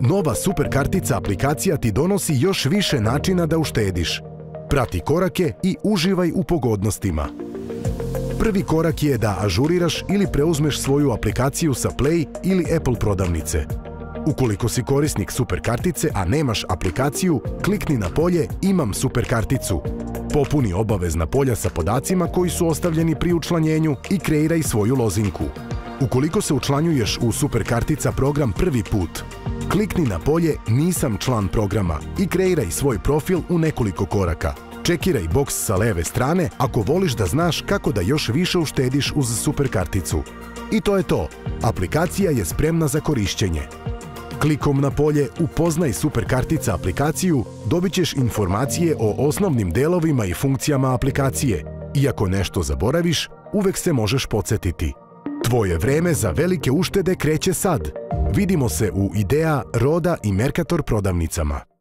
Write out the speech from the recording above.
Nova super kartica aplikacija ti donosi još više načina da uštediš. Prati korake i uživaj u pogodnostima. Prvi korak je da ažuriraš ili preuzmeš svoju aplikaciju sa Play ili Apple prodavnice. Ukoliko si korisnik super kartice, a nemaš aplikaciju, klikni na polje Imam super karticu. Popuni obavezna polja sa podacima koji su ostavljeni pri učlanjenju i kreiraj svoju lozinku. Ukoliko se učlanjuješ u super kartica program prvi put, klikni na polje Nisam član programa i kreiraj svoj profil u nekoliko koraka. Čekiraj boks sa leve strane ako voliš da znaš kako da još više uštediš uz super karticu. I to je to. Aplikacija je spremna za korišćenje. Klikom na polje Upoznaj super kartica aplikaciju dobit ćeš informacije o osnovnim delovima i funkcijama aplikacije. Iako nešto zaboraviš, uvek se možeš podsjetiti. Tvoje vreme za velike uštede kreće sad. Vidimo se u Idea, Roda i Mercator prodavnicama.